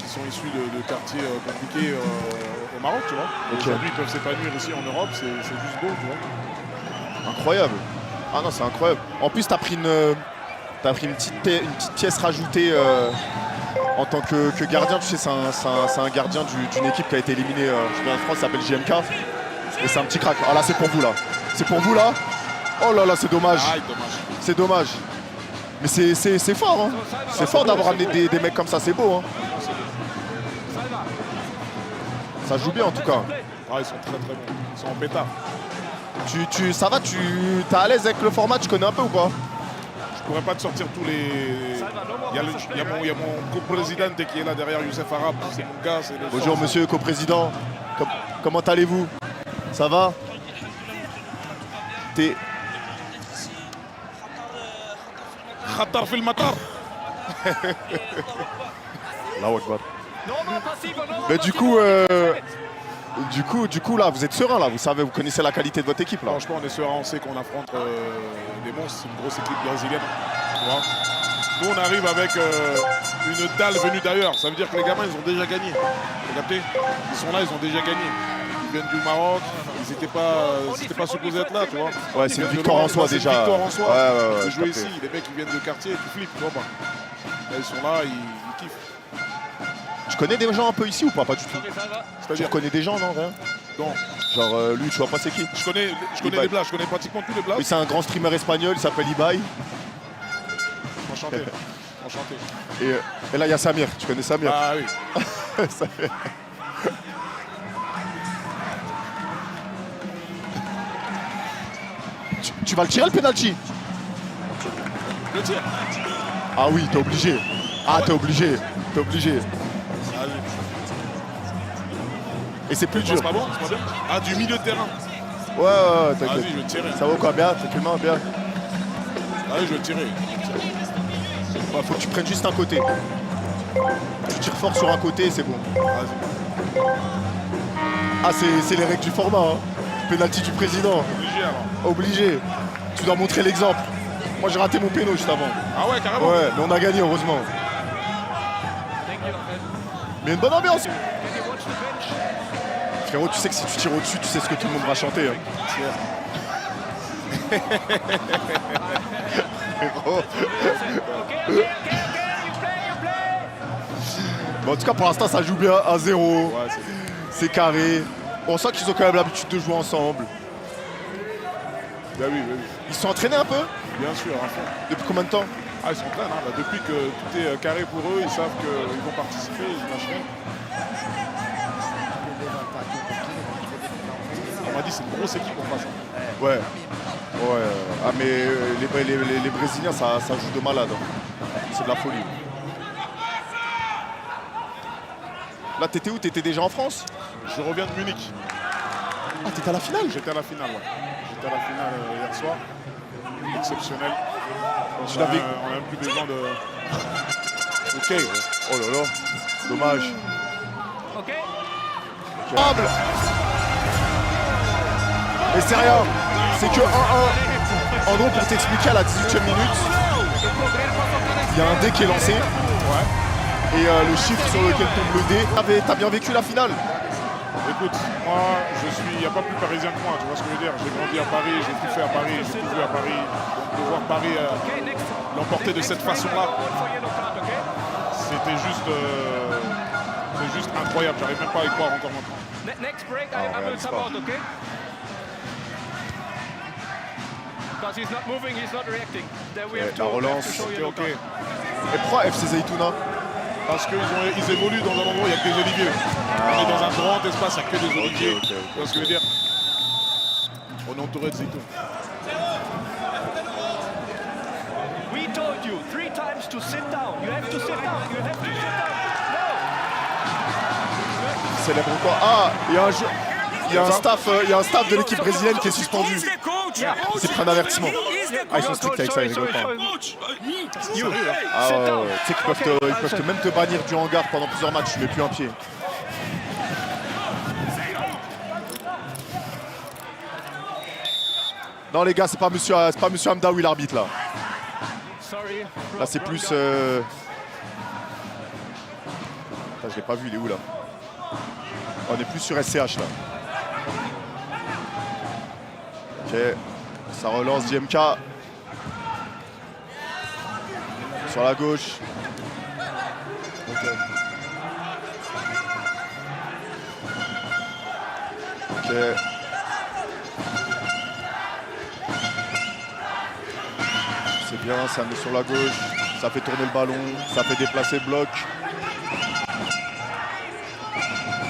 qui sont issus de quartiers compliqués au Maroc, tu vois. Okay. Aujourd'hui, ils peuvent s'épanouir ici en Europe, c'est juste beau, tu vois. Incroyable. Ah non, c'est incroyable. En plus, t'as pris une petite pièce rajoutée en tant que gardien. Tu sais, c'est un gardien d'une équipe qui a été éliminée en France, ça s'appelle JMK. Et c'est un petit crack. Ah là, c'est pour vous là. C'est pour vous là. Oh là là, c'est dommage. Ah, dommage. C'est dommage. Mais c'est fort, hein. C'est fort d'avoir amené des mecs comme ça, c'est beau, hein. Ça joue bien en tout cas. Ah, ils sont très très bons. Ils sont en pétard. Ça va, t'es à l'aise avec le format, tu connais un peu ou pas? Je pourrais pas te sortir tous les... Il y a mon coprésident qui est là derrière, Youssef Arab. C'est mon gars, c'est le... Bonjour monsieur coprésident. Comment allez-vous? Ça va? T'es... Khatar fil matar. Allahu Akbar. Mais du coup, là, vous êtes serein là, vous connaissez la qualité de votre équipe là. Franchement, on est serein, on sait qu'on affronte des monstres, c'est une grosse équipe brésilienne. Tu vois. Nous, on arrive avec une dalle venue d'ailleurs. Ça veut dire que les gamins, ils ont déjà gagné. Vous captez? Ils sont là, ils ont déjà gagné. Ils viennent du Maroc, ils n'étaient pas supposés être là, tu vois. Ouais, c'est une victoire en soi déjà. C'est une victoire en soi. Ouais, de jouer ici, les mecs, ils viennent de quartier, tu flippes, tu vois pas. Là, ils sont là, ils kiffent. Tu connais des gens un peu ici ou pas? Pas du tout. Tu connais des gens, non? Rien. Non. Genre lui, tu vois pas c'est qui? Je connais les blagues, je connais pratiquement tous les blagues. Oui, c'est un grand streamer espagnol, il s'appelle Ibai. Enchanté. Enchanté. Et là, il y a Samir. Tu connais Samir? Ah oui. Samir. Tu vas le tirer le penalty? Le tir. Ah oui, t'es obligé. Ah, t'es obligé. T'es obligé. Et c'est plus dur. C'est pas bon, c'est pas bien. Ah, du milieu de terrain. Ouais, t'inquiète. Vas-y, je vais te tirer. Ça va quoi? Bien, tranquillement, bien. Allez, je vais te tirer. Ouais, faut que tu prennes juste un côté. Tu tires fort sur un côté et c'est bon. Vas-y. Ah, c'est les règles du format. Hein. Penalty du président. Obligé alors. Obligé. Tu dois montrer l'exemple. Moi, j'ai raté mon péno juste avant. Ah ouais, carrément. Ouais, mais on a gagné, heureusement. Mais une bonne ambiance. Frérot, tu sais que si tu tires au-dessus, tu sais ce que tout le monde va chanter. Hein. Bon, en tout cas, pour l'instant, ça joue bien à 0. Ouais, c'est carré. On sent qu'ils ont quand même l'habitude de jouer ensemble. Bah oui, bah oui. Ils se sont entraînés un peu? Bien sûr, à fond. Depuis combien de temps? Ah, ils s'entraînent. Hein. Bah, depuis que tout est carré pour eux, ils savent qu'ils vont participer, ils lâchent rien. On m'a dit c'est une grosse équipe en face. Ouais. Ouais. Ah mais les Brésiliens, ça joue de malade. Hein. C'est de la folie. Là, t'étais où? T'étais déjà en France? Je reviens de Munich. Ah, t'étais à la finale? J'étais à la finale, ouais. J'étais à la finale hier soir. Exceptionnel. Tu On a l'avais... même plus besoin de... Ok. Oh là là. Dommage. Ok. Et c'est rien. C'est que 1-1. En gros, pour t'expliquer, à la 18e minute, il y a un dé qui est lancé. Ouais. Et le chiffre sur lequel tombe le dé. T'as bien vécu la finale? Écoute, moi, il n'y a pas plus parisien que moi, tu vois ce que je veux dire. J'ai grandi à Paris, j'ai tout fait à Paris, j'ai tout vu à Paris. Donc de voir Paris l'emporter de cette façon-là, c'était juste incroyable. J'arrive même pas à y croire encore maintenant. Next break, I will come out, okay? Because he's not moving, he's not reacting. Then we have La relance, to show Ok, yellow ok. card. Et pourquoi FC Zaytouna? Parce qu'ils évoluent dans un endroit où il n'y a que des oliviers. On est dans un grand espace, il n'y a que des oliviers. Ok. Tu vois ce que je veux dire? On est entouré de zaytoun. We told you 3 times to sit down. You have to sit down. You have to sit down. No. Célèbre quoi? Ah, il y a un staff de l'équipe brésilienne qui est suspendu. Ils s'est pris un avertissement. Ah, ils sont stricts avec ça, ils rigolent pas. Ah ouais. Tu sais qu'ils peuvent même te bannir du hangar pendant plusieurs matchs, tu mets plus un pied. Non les gars, c'est pas monsieur Hamdaoui l'arbitre là. Là c'est plus Putain, je l'ai pas vu, il est où là? On est plus sur SCH là. Ok, ça relance JMK. Sur la gauche. Ok. Ok. C'est bien, ça met sur la gauche. Ça fait tourner le ballon. Ça fait déplacer le bloc.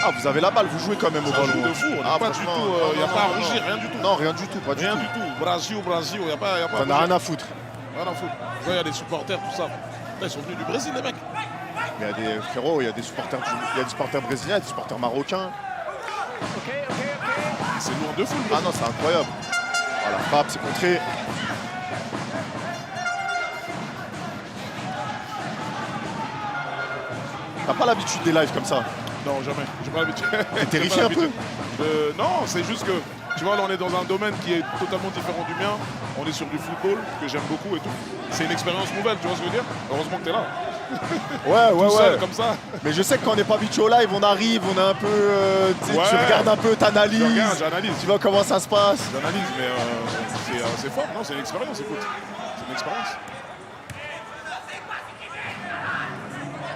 Ah, vous avez la balle, vous jouez quand même au Ça ballon. joue de fou, on n'a pas du tout, il n'y a pas à rougir, rien du tout. Non, rien du tout, pas du Rien tout. du tout. Brasil, il n'y a pas. T'en as rien à foutre. Rien à foutre. Il y a des supporters, tout ça. Là, ils sont venus du Brésil, les mecs. Mais il y a des frérots, il y a des supporters, il y a des supporters brésiliens, des supporters marocains. C'est lourd de fou, le Ah Brésil. non, c'est incroyable. Voilà, frappe, c'est contré. T'as pas l'habitude des lives comme ça? Non, jamais. J'ai pas l'habitude. T'es terrifié un peu? Non, c'est juste que, tu vois, là, on est dans un domaine qui est totalement différent du mien. On est sur du football, que j'aime beaucoup et tout. C'est une expérience nouvelle, tu vois ce que je veux dire? Heureusement que t'es là. Ouais, Tout seul, comme ça. Mais je sais que quand on n'est pas habitué au live, on arrive, on est un peu. Tu sais, Ouais. tu regardes un peu, Je t'analyses. regarde, j'analyse. Tu vois comment ça se passe. J'analyse, mais c'est fort. Non, c'est une expérience, écoute. C'est une expérience.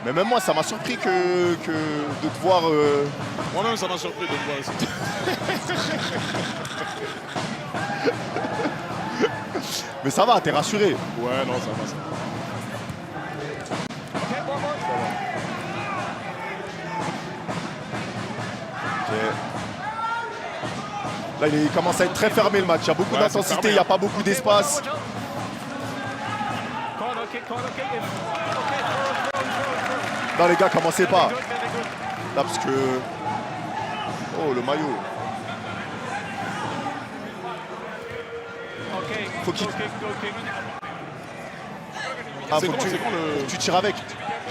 Mais même moi, ça m'a surpris que de te voir. Moi-même, ça m'a surpris de te voir ici. Mais ça va, t'es rassuré. Ouais, non, ça va, ça va. Ok. Là, il commence à être très fermé le match. Il y a beaucoup Ouais, c'est d'intensité, fermé, il n'y a hein. pas beaucoup d'espace. Non, les gars, commencez pas. Là, parce que. Oh, le maillot. Faut qu'il. Ah, C'est faut que quand, tu, c'est quand le- faut que tu tires avec.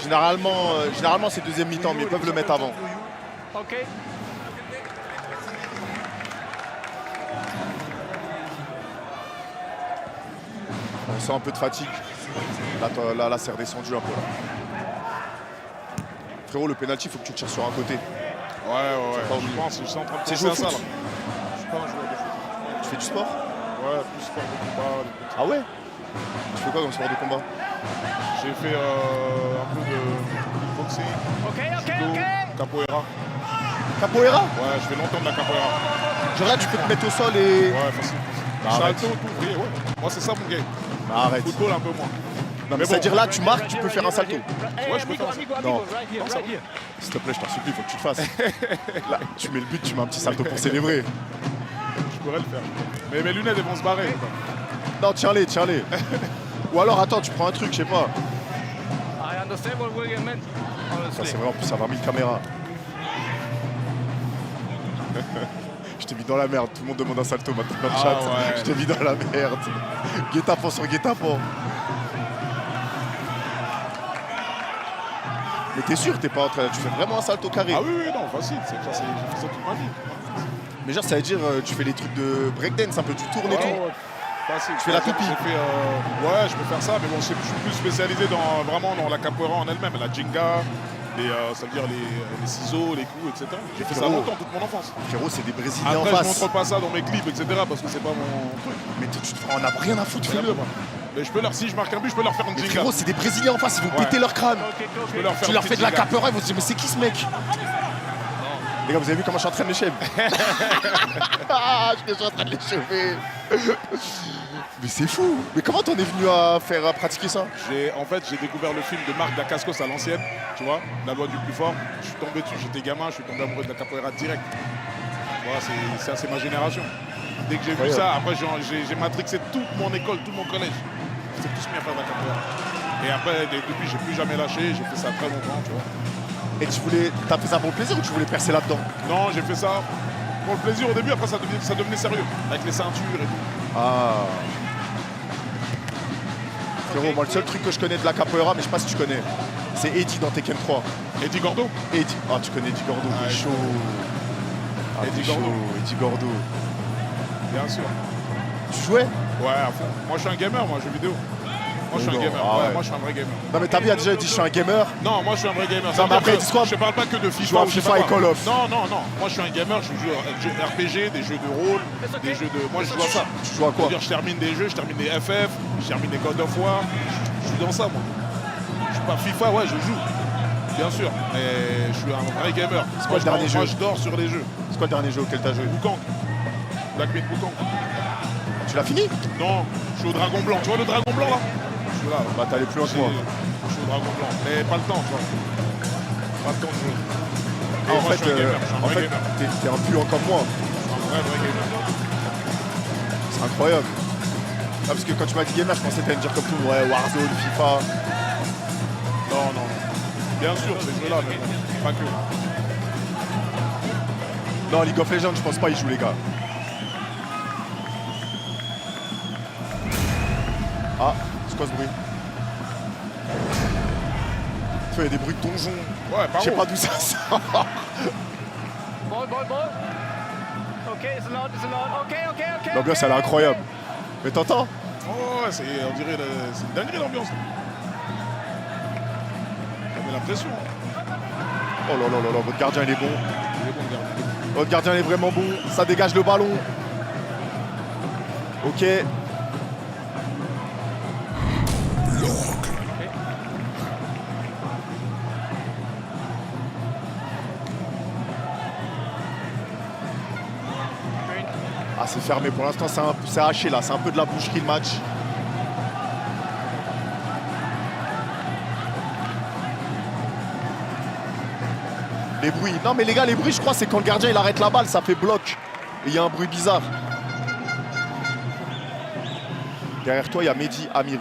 Généralement c'est deuxième mi-temps, mais ils peuvent le mettre avant. On sent un peu de fatigue. Là, c'est redescendu un peu. Frérot, le penalty, il faut que tu tires sur un côté. Ouais, pas je obligé. pense, je suis en train de C'est penser joué à au ça, là. foot? Je suis pas un joueur de foot. Tu fais du sport? Ouais, plus sport de combat. Ah ouais? Tu fais quoi comme sport de combat? J'ai fait un peu de boxing, judo, capoeira. Capoeira? Ouais, je fais longtemps de la capoeira. Genre là, tu peux te mettre au sol et. Ouais, facile. Bah, arrête. Salto, tout, oui, ouais. Moi, c'est ça mon game. Bah, arrête. Football, un peu moins. Non, mais Mais c'est-à-dire bon. là, tu marques, tu peux faire un salto. Ouais, je peux faire ça. Non. S'il te plaît, je t'en supplie, il faut que tu le fasses. Là, tu mets le but, tu mets un petit salto pour célébrer. Je pourrais le faire. Mais mes lunettes, elles vont se barrer. quoi. Non, tiens-les, tiens-les. Ou alors, attends, tu prends un truc, je sais pas. Ça, c'est vrai, en plus, ça va 1000 caméras. Je t'ai mis dans la merde. Tout le monde demande un salto maintenant dans le Ah chat. ouais. Je t'ai mis dans la merde. Guet-apens sur guet-apens. Mais t'es sûr, t'es pas en train. Tu fais vraiment un salto carré. Ah oui, non, facile. C'est ça, j'ai fait ça toute ma vie. Mais genre, ça veut dire, tu fais les trucs de breakdance, un peu, tu tournes et tout. Ouais. Facile. Tu fais la toupie. J'ai fait, ouais, je peux faire ça, mais bon, je suis plus spécialisé vraiment dans la capoeira en elle-même, la jinga, ça veut dire les ciseaux, les coups, etc. J'ai fait ça Frérot. longtemps, toute mon enfance. Frérot, c'est des Brésiliens Après, en je face. montre pas ça dans mes clips, etc. parce que c'est pas mon truc. Mais tu on a rien à foutre, fais-le. Mais je peux leur, si je marque un but, je peux leur faire une Mais jinga. frérot, c'est des Brésiliens en face, ils vont Ouais. péter leur crâne. Je peux leur faire Tu une leur petite fais de la jinga. capoeira, ils vont se dire, mais c'est qui ce mec? Les gars, vous avez vu comment je suis en train de l'échever? Ah, je suis en train de l'échever. Mais c'est fou. Mais comment t'en es venu à pratiquer ça? En fait, j'ai découvert le film de Marc Dacascos à l'ancienne, tu vois, La loi du plus fort. Je suis tombé dessus, j'étais gamin, je suis tombé amoureux de la capoeira direct. Voilà, c'est ma génération. Dès que j'ai vu ça, après j'ai matrixé toute mon école, tout mon collège. C'est tous mis à faire de la capoeira. Et après, depuis, j'ai plus jamais lâché, j'ai fait ça très longtemps, tu vois. Et t'as fait ça pour le plaisir ou tu voulais percer là-dedans? Non, j'ai fait ça pour le plaisir au début, après ça devenait sérieux, avec les ceintures et tout. Ah. Frérot, moi le seul truc que je connais de la capoeira, mais je sais pas si tu connais, c'est Eddie dans Tekken 3. Eddie Gordo? Eddie. Ah, tu connais Eddie Gordo, Ah, t'es chaud. Ah, Eddie t'es Gordo. chaud, Eddie Gordo. Bien sûr. Tu jouais? Ouais, à fond. Moi, je suis un gamer, moi, jeux vidéo. Moi, je suis un Non. gamer. Ah Ouais, ouais. moi, je suis un vrai gamer. Non mais t'as vu, il a déjà dit je suis un gamer. Non, moi, je suis un vrai gamer. Non, mais après, Que dis quoi? je parle pas que de FIFA. joue à ou je sais FIFA pas et quoi. Call of. Non, non, non. Moi, je suis un gamer. Je joue à des jeux RPG, des jeux de rôle, des jeux de. Moi, je joue à ça. Tu joues à quoi? C'est-à-dire, je termine des jeux, je termine des FF, je termine des God of War. Je suis dans ça, moi. Je suis pas FIFA, ouais, je joue. Bien sûr. Mais je suis un vrai gamer. quoi Moi, le dernier jeu? moi, je dors sur les jeux. C'est quoi le dernier jeu auquel t'as joué? Wukong. Black Myth Wukong. Tu l'as fini? Non, je suis au dragon blanc. Tu vois le dragon blanc là? Je suis là. Bah t'es allé plus loin que moi. Je suis au dragon blanc. Mais pas le temps, tu vois. Pas le temps de jouer. Et Ah, en moi, fait, je suis un gamer. Je suis un en vrai fait gamer. t'es un puant comme moi. Je suis un vrai gamer. C'est incroyable. Ah, parce que quand tu m'as dit gamer, je pensais que t'allais me dire comme tout, ouais, Warzone, FIFA. Non, non, non. Bien sûr, ces jeux-là, mais pas que. Non, League of Legends, je pense pas, ils jouent les gars. Ah, c'est quoi ce bruit? Tu vois, il y a des bruits de donjon. Ouais, par Je sais où? pas d'où ça sort. Ball, ball, ball. Okay, it's allowed, it's allowed. Okay, okay, okay. L'ambiance, elle est incroyable. Mais t'entends? Oh, ouais, on dirait c'est une dinguerie l'ambiance. Ça met la pression. Oh là là là là, votre gardien il est bon. Il est bon, le gardien. Votre gardien il est vraiment bon. Ça dégage le ballon. Ok. Ah, c'est fermé pour l'instant, c'est haché là, c'est un peu de la boucherie le match. Les bruits. Non mais les gars, les bruits je crois c'est quand le gardien il arrête la balle, ça fait bloc. Et il y a un bruit bizarre. Derrière toi il y a Mehdi Amiri.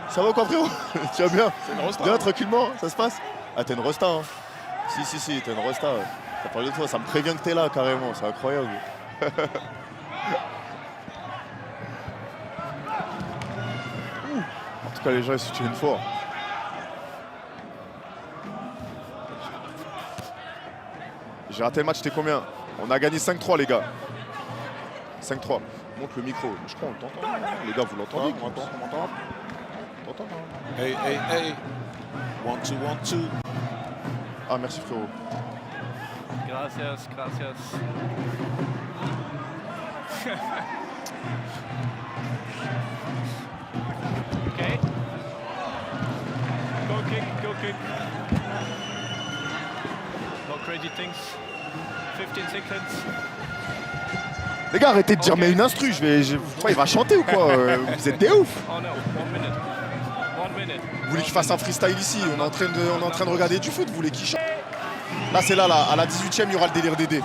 Ça va ou quoi frérot? Tu vas bien? C'est une rosta. Bien tranquillement, ça se passe? Ah t'es une rosta hein? Si, t'es une rosta. Ouais. Ça parle de toi, ça me prévient que t'es là carrément, c'est incroyable. En tout cas les gens ils soutiennent une fois. J'ai raté le match, c'était combien? On a gagné 5-3 les gars. 5-3. Monte le micro. Je crois qu'on t'entend. Les gars, vous l'entendez? On m'entend, on m'entend. T'entends? Hey, hey, hey. 1, 2, 1, 2. Ah merci frérot. Gracias, gracias. Okay. Go kick, go kick. No crazy things. 15 seconds. Les gars, arrêtez de dire mais une instru, il va chanter ou quoi? Vous êtes des ouf. Oh no, 1 minute. 1 minute. Vous voulez qu'il fasse un freestyle ici? On est en train de regarder du foot, vous voulez qu'il chante? Là c'est là, à la 18ème, il y aura le délire Dédé.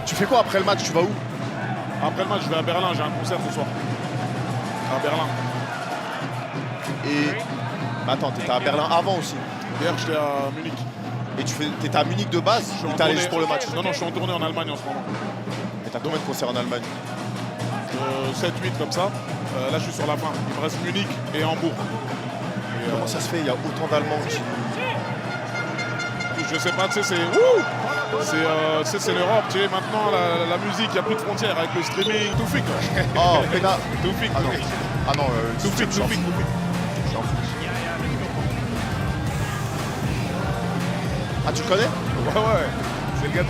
Tu fais quoi après le match? Tu vas où? Après le match, je vais à Berlin, j'ai un concert ce soir. À Berlin. Et... Mais attends, t'étais à Berlin avant aussi. Hier, j'étais à Munich. Et t'étais à Munich de base Je suis ou en t'es allé tournée- juste pour le match? Non, non, je suis en tournée en Allemagne en ce moment. Et t'as combien de concerts en Allemagne? 7-8 comme ça. Là, je suis sur la fin. Il me reste Munich et Hambourg. Et, Comment ça se fait? Il y a autant d'Allemands qui... je sais pas, tu sais, c'est ouh, c'est l'Europe, tu sais, maintenant la musique, il n'y a plus de frontières avec le streaming, tout fait quoi. Oh, Pena. Tout fait, Ah non, ah non, tout fait, tout fait. Ah, tu le connais? Ouais, ouais, c'est le gars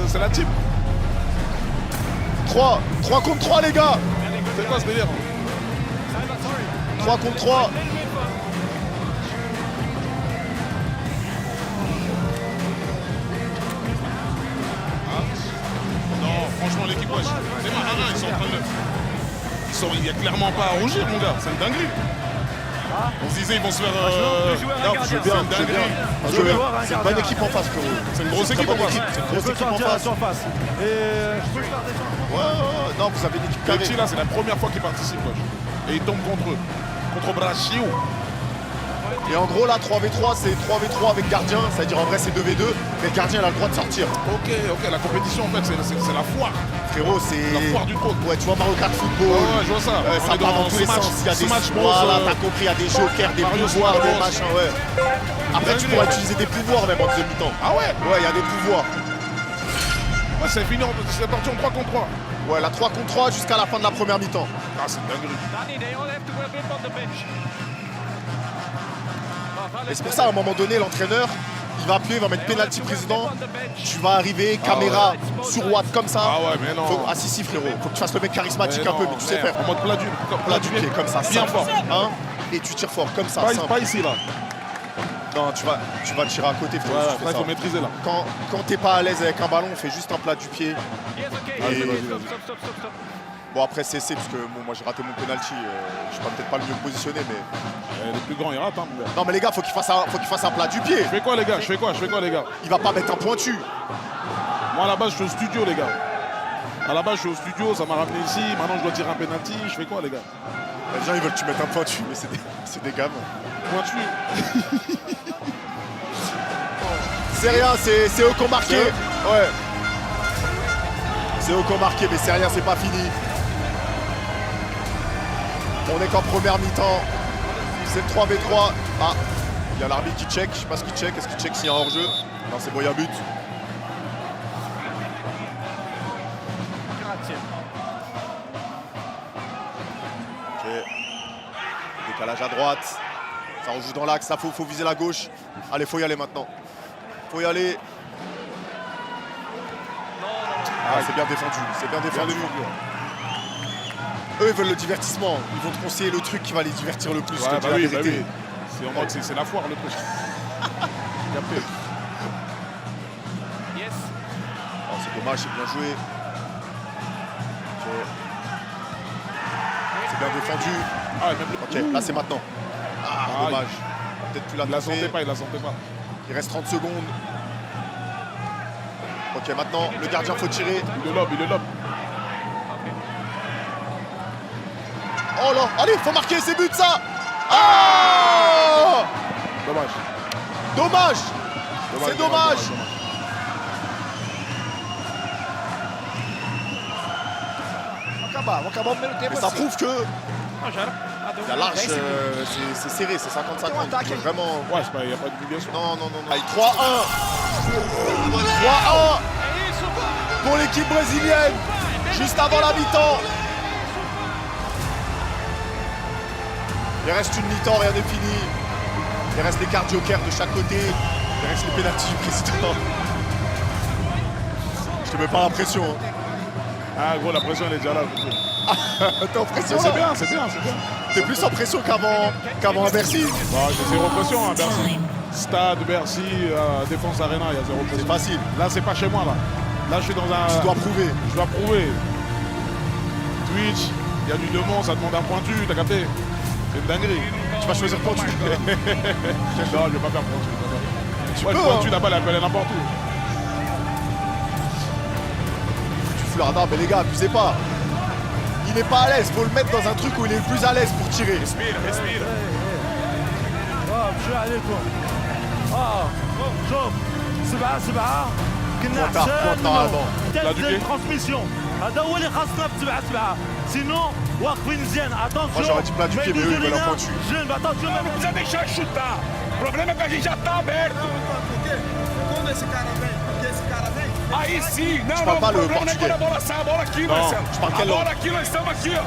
de, c'est la team. 3 contre 3 les gars. C'est quoi ce délire? 3 contre 3. Non, franchement, l'équipe, wesh. C'est marrant, ils sont en train de. Il n'y a clairement pas à rougir, mon gars, c'est une dinguerie. On se disait, ils vont se faire. Non, je veux bien, c'est une je veux bien. dinguerie. Je veux bien. C'est une bonne équipe en face, frérot. C'est une grosse équipe en face. C'est une grosse équipe en face. Ouais, non, vous avez une équipe Le carrée. petit là, c'est la première fois qu'il participe, wesh. Et il tombe contre eux. Contre Brasil. Et en gros, là, 3v3, c'est 3v3 avec gardien. C'est-à-dire, en vrai, c'est 2v2. Mais le gardien, il a le droit de sortir. Ok, la compétition, en fait, c'est la foire. Frérot, c'est... La foire du trône. Ouais, tu vois Mario Kart Football. Ouais, je vois ça. On Ça est part dans tous les Smash- sens. Il y a des Smash Bros, voilà, t'as compris, il y a des jokers, des Mario pouvoirs, Smash des Bros. machins, ouais. Après, tu pourras utiliser des pouvoirs même en demi-temps. Ah ouais. Ouais, il y a des pouvoirs. Ouais, c'est fini, c'est parti en 3 contre 3. Ouais, la 3 contre 3 jusqu'à la fin de la première mi-temps. Ah, c'est une dinguerie. Danny, they all have to go up on the bench. Et c'est pour ça, à un moment donné, l'entraîneur, il va appuyer, il va mettre penalty président. Tu vas arriver, caméra sur Watt comme ça. Ah ouais, mais non. Ah si, frérot. Faut que tu fasses le mec charismatique un peu, mais tu sais faire. En mode plat du pied, comme ça, bien simple. fort. Hein, et tu tires fort, comme ça, Pas, simple. pas ici, là. Non, tu vas tirer à côté, frérot. Ouais, si tu fais là, il ça. faut maîtriser, là. Quand t'es pas à l'aise avec un ballon, fais juste un plat du pied. Yes, okay. Allez, vas-y, Stop, vas-y. stop, stop, stop, stop. Bon, après, c'est parce que bon, moi j'ai raté mon penalty. Je suis peut-être pas le mieux positionné, mais. Le plus grand, il rate, hein, mon gars. Non, mais les gars, faut qu'il fasse un plat du pied. Je fais quoi, les gars? Je fais quoi, les gars? Il va pas mettre un pointu. Moi, à la base, je suis au studio, les gars. À la base, je suis au studio, ça m'a ramené ici. Maintenant, je dois tirer un penalty. Je fais quoi, les gars? Les gens, ils veulent que tu mettes un pointu, mais c'est des gamins. Pointu. C'est rien, c'est eux qui ont marqué. Ouais. C'est eux qui ont marqué, mais c'est rien, c'est pas fini. On est qu'en première mi-temps. C'est le 3v3. Ah, il y a l'arbitre qui check. Je sais pas ce qu'il check. Est-ce qu'il check s'il y a un hors-jeu? Non, c'est bon, il y a but. Grazie. Ok. Décalage à droite. Ça rejoue dans l'axe. Ça faut viser la gauche. Allez, faut y aller maintenant. Faut y aller. Ah, c'est bien défendu. C'est bien défendu. Eux, ils veulent le divertissement. Ils vont te conseiller le truc qui va les divertir le plus. Ouais, je te dis la vérité. C'est en mode, c'est la foire, le truc. Capté. Yes. Oh, c'est dommage, c'est bien joué. Ok. C'est bien défendu. Ah, ouais, même Ok, là c'est maintenant. Ah, Aïe. dommage. Peut-être tu l'as Il la tapé. sentait pas, il la sentait pas. Il reste 30 secondes. Ok, maintenant, le gardien faut tirer. Il le lobe. Oh là, allez, faut marquer, c'est but ça. Ah, Dommage. dommage. C'est dommage. Mais ça prouve que la large, c'est serré, c'est 50-50. Vraiment. Ouais, il n'y a pas de divulgation. Non. Allez, 3-1. 3-1 pour l'équipe brésilienne. Juste avant la mi-temps. Il reste une mi-temps, rien n'est fini. Il reste les cartes jokers de chaque côté. Il reste les pénaltys du président. Je te mets pas la pression. Hein. Ah, gros, la pression, elle est déjà là. T'es en pression C'est là. bien. T'es plus en pression qu'avant à Bercy. Bon, j'ai zéro pression, hein, Bercy. Stade, Bercy, Défense Arena, il y a zéro C'est pression. facile. Là, c'est pas chez moi, là. Là, je suis dans un... Tu dois prouver. Je dois prouver. Twitch, il y a du demande, ça demande un pointu, t'as capté? C'est une dinguerie. Tu vas choisir pointu. Non, je vais pas faire pointu. Tu Ouais, peux, pointu, hein. là-bas, elle appelle n'importe où. Tu flardas, mais les gars, abusez pas. Il n'est pas à l'aise, faut le mettre dans un truc où il est le plus à l'aise pour tirer. Respire. بشوي عليكم شوف 7-7 كنا Pointard, احسن Pointard avant. Là, du pied. الترانسميسيون هذا هو اللي خاصنا ب 7-7 سينو واقفين مزيان اتونسيون Moi, j'aurais dit plat du pied, mais eux, ils veulent un pointu. جون اتونسيون Não precisa deixar chutar. O problema é que a gente já tá aberto. Quando esse cara vem, porque esse cara vem, Aí sim. Não, parle não, pas o le problema não é quando portugais. a bola sai, a bola aqui, Não, Marcelo. je parle A quelle bola langue? aqui, nós estamos aqui, ó.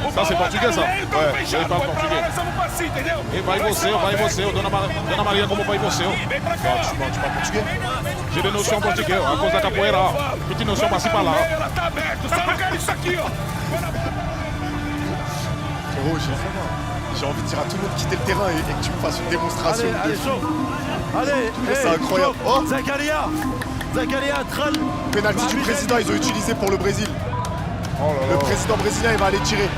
O Ça, c'est balão portugais, tá no ça. meio, então Ouais, fechado, ele fala foi pra lá, português. nós vamos pra cima, entendeu? E vai Nós você, estamos vai abertos. você. Dona Maria, como vai você? Vem pra cá. Tu parles portugais? J'ai des notions portugais, à cause da capoeira. Petite notion par-ci par-là. Ela tá aberta, só não quero isso aqui, ó. Frérot, j'ai envie de dire à tout le monde de quitter le terrain et que tu me fasses une démonstration. allez allez de شوف allez c'est incroyable. Oh. زكريا دخل Penalty du président, ils ont utilisé pour le Brésil. Oh là Le là. président brésilien, il va aller tirer.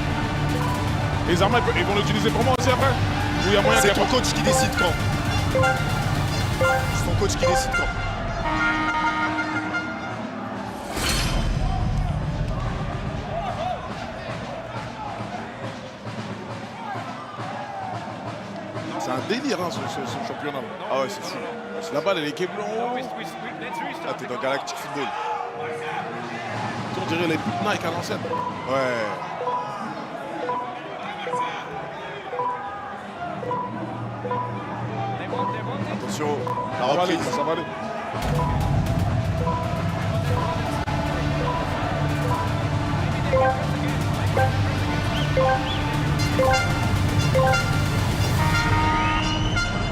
Les armes, ils vont l'utiliser pour moi aussi après? Ou il y a moyen C'est qu'il y ton a coach qui décide quand. C'est ton coach qui décide quand. C'est un délire, hein, ce championnat. Ah ouais, c'est fou. La balle, elle est québlo. Let's restart. Ah, t'es dans Galactic Football. On dirait les bouts de Nike à l'ancienne. Ouais. They want it. Attention, la Ça va aller, reprise. ça va aller.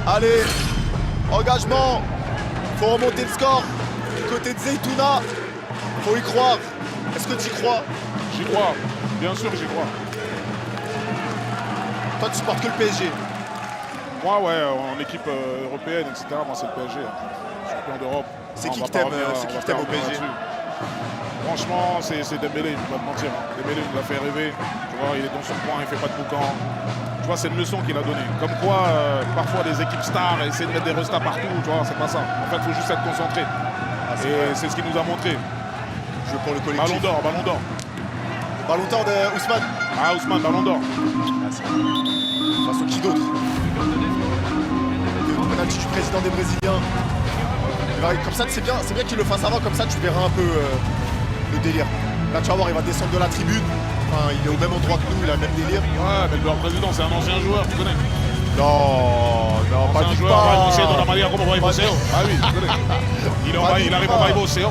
Allez, engagement. Faut remonter le score. Côté de Zeytouna, faut y croire. Est-ce que tu y crois? J'y crois, bien sûr que j'y crois. Toi, tu supportes que le PSG. Moi, ouais, en équipe européenne, etc., moi, c'est le PSG. Champion d'Europe. C'est On qui va que pas t'aimes, revenir- c'est qui on va que t'aimes pas au revenir PSG? là-dessus. Franchement, c'est Dembélé, je vais pas te mentir. Hein. Dembélé, il nous a fait rêver. Tu vois, il est dans son coin, il fait pas de boucan. Tu vois, c'est une leçon qu'il a donnée. Comme quoi, parfois, des équipes stars essaient de mettre des restats partout. Tu vois, c'est pas ça. En fait, il faut juste être concentré. c'est vrai. Et c'est ce qu'il nous a montré. Jeu pour le collectif. Ballon d'or, ballon d'or. Ballon d'or de Ousmane. Ah, Ousmane, ballon d'or. De toute façon, qui d'autre? Le penalty du président des Brésiliens. Comme ça, c'est bien qu'il le fasse avant, comme ça tu verras un peu le délire. Là, tu vas voir, il va descendre de la tribune. Enfin, il est au même endroit que nous, il a le même délire. Ouais, mais le président, c'est un ancien joueur, tu connais. Non, pas C'est un du joueur, pas. va essayer de la manière como va Iboseo. Ah oui, je connais. Il arrive à Iboseo.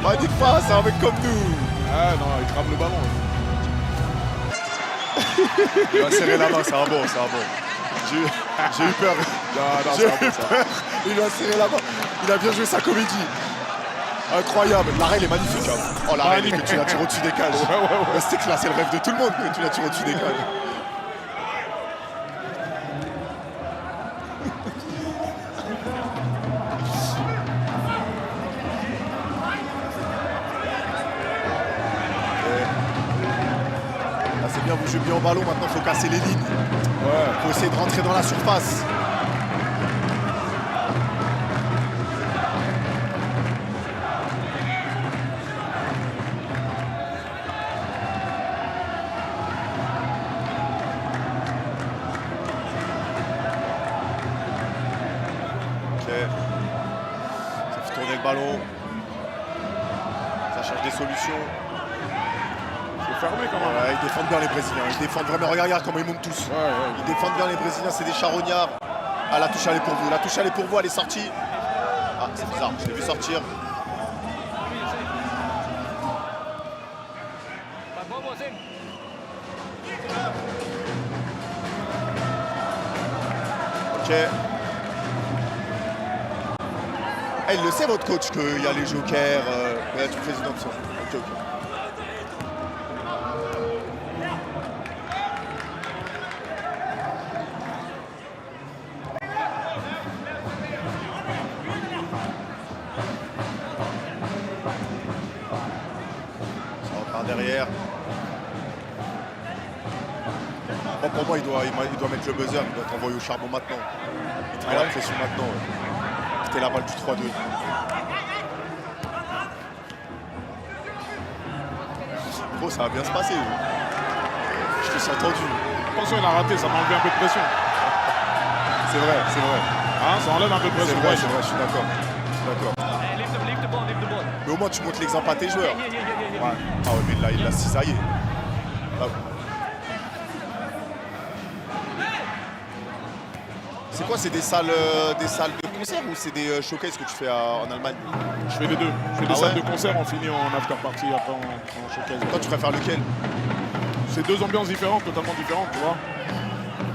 Pas du pas, c'est un mec comme nous. Ah non, il crame le ballon. Il va serrer la main, c'est un bon, c'est un bon. J'ai eu peur. Non, J'ai eu peur. Il lui a serré la main. Il a bien joué sa comédie. Incroyable. L'arrêt, il est magnifique. Hein. Oh, l'arrêt, que tu la tires au-dessus des cages. Ouais. C'est que là, c'est le rêve de tout le monde que tu la tires au-dessus des cages. Là, c'est bien, vous jouez bien au ballon. Maintenant, il faut casser les lignes. Ouais. Il faut essayer de rentrer dans la surface. Ok. Ça fait tourner le ballon. Ça cherche des solutions. C'est fermé quand même. Ouais, ils défendent bien les Brésiliens. Ils défendent vraiment. Regarde comment ils montent tous. Ouais. Ils défendent bien les Brésiliens, c'est des charognards. Ah, la touche, elle est pour vous. La touche, elle est pour vous, elle est sortie. Ah, c'est bizarre, je l'ai vu sortir. Ok. Eh, il le sait, votre coach, qu'il y a les jokers, il y a tout le président de ça. Ok. Derrière. Bon, pour moi, il doit mettre le buzzer, il doit t'envoyer au charbon maintenant. Il te met la pression maintenant. C'était la balle du 3-2. Gros, ça va bien se passer. Je te sens tendu. Attention, il a raté, ça m'a enlevé un peu de pression. C'est vrai, c'est vrai. Hein, ça enlève un peu de pression. C'est vrai, c'est vrai, je suis d'accord. Leave the ball, leave the ball. Mais au moins, tu montres l'exemple à tes joueurs. Yeah. Ah ouais, mais là, il l'a cisaillé. Ah. C'est quoi, c'est des salles de concert ou c'est des showcases que tu fais en Allemagne? Je fais les deux. Je fais des Ah salles ouais de concert, on finit en after party, après en showcase. Toi, tu préfères lequel? C'est deux ambiances différentes, totalement différentes, tu vois.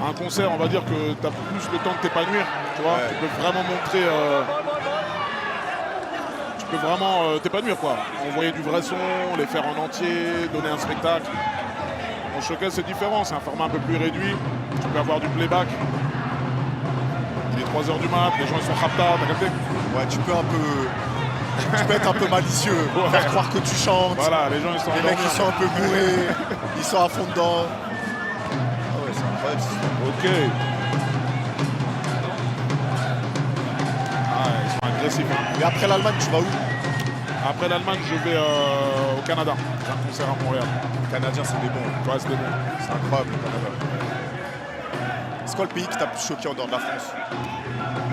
Un concert, on va dire que tu as plus le temps de t'épanouir, tu vois. Ouais. Tu peux vraiment montrer... tu peux vraiment t'épanouir, quoi. Envoyer du vrai son, les faire en entier, donner un spectacle. En showcase, c'est différent, c'est un format un peu plus réduit. Tu peux avoir du playback. Il est 3h du mat, les gens ils sont rapta, t'as capté? Ouais, tu peux être un peu malicieux, Ouais. faire croire que tu chantes. Voilà, les gens ils sont Les mecs, endormis. ils sont un peu bourrés, ils sont à fond dedans. Ah ouais, c'est incroyable. Ok. Ah, ils sont agressifs. Hein. Et après l'Allemagne, tu vas où? Après l'Allemagne, je vais au Canada. J'ai un concert à Montréal. Les Canadiens, c'est des bons. Tu vois, c'était bon. C'est incroyable, le Canada. C'est quoi le pays qui t'a plus choqué en dehors de la France?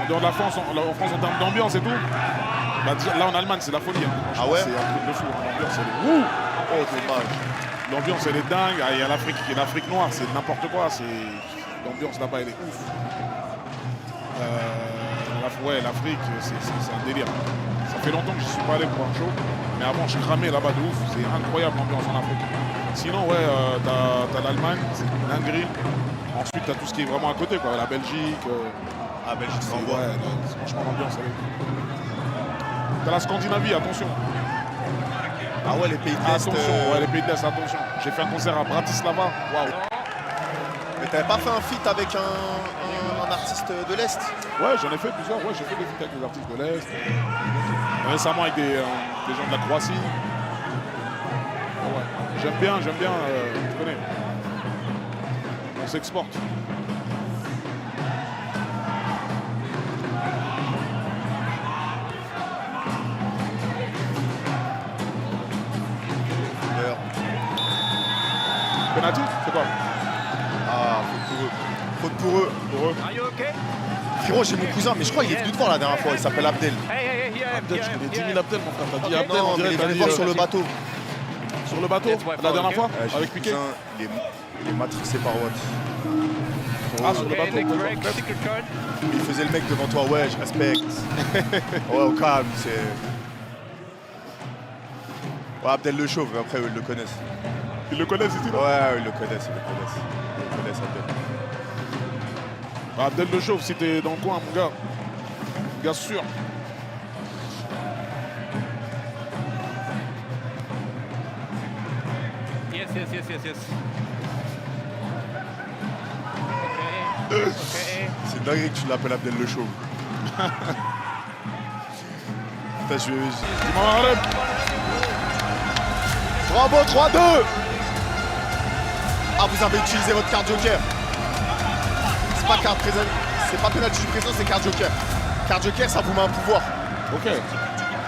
En dehors de la France, en France en termes d'ambiance et tout, bah, là en Allemagne, c'est la folie. Hein. Ah ouais? C'est un truc de fou. L'ambiance, elle est... Ouh, Oh, dommage. l'ambiance, elle est dingue. Ah, il y a l'Afrique noire, c'est n'importe quoi. L'ambiance là-bas, elle est ouf. Ouais, l'Afrique, c'est un délire. Ça fait longtemps que je suis pas allé pour un show, mais avant, je cramais là-bas de ouf. C'est incroyable l'ambiance en Afrique. Sinon, ouais, t'as l'Allemagne, l'Hongrie. Ensuite, t'as tout ce qui est vraiment à côté, quoi. La Belgique. Ah, Belgique, C'est ça envoie. ouais, franchement, l'ambiance, elle est. T'as la Scandinavie, attention. Ah ouais, les pays de l'Est. Attention, ouais, les pays de l'Est, attention. J'ai fait un concert à Bratislava. Waouh. Mais t'avais pas fait un feat avec un artiste de l'Est? Ouais, j'en ai fait plusieurs. Ouais, j'ai fait des feats avec des artistes de l'Est. Récemment avec des gens de la Croatie. Ouais. J'aime bien, tu connais. On s'exporte. Penalty, c'est quoi? Ah, faute pour eux. Are you okay? Frérot, j'ai mon cousin, mais je crois qu'il est venu te voir la dernière fois. Il s'appelle Abdel. Hey, here I am, Abdel, here I tu am, connais 10 here I 000 am. Abdel, mon frère. T'as dit Ok. Abdel, Non, on mais dirait il est que t'as venu dit voir sur le bateau. sur le bateau. That's my La fault, dernière ok. fois, Ouais, j'ai avec mon Piqué. cousin, il est matrixé par Watt. Ah, sur le Okay, bateau. next ouais, break, ouais. secret card. Il faisait le mec devant toi, ouais, je respecte. Ouais, au calme, c'est. Ouais, Abdel le chauve, après, eux, ils le connaissent. Ils le connaissent ici, là? Ouais, ils le connaissent, Abdel. Abdel le chauve, si t'es dans le coin, mon gars. Gars sûr. Yes. Okay. C'est dingue que tu l'appelles Abdel le chauve. Putain, Maghreb. Bravo, 3-2. Ah, vous avez utilisé votre carte joker. C'est pas carte président, c'est pas penalty du président, c'est carte joker. Carte joker, ça vous met un pouvoir. Ok.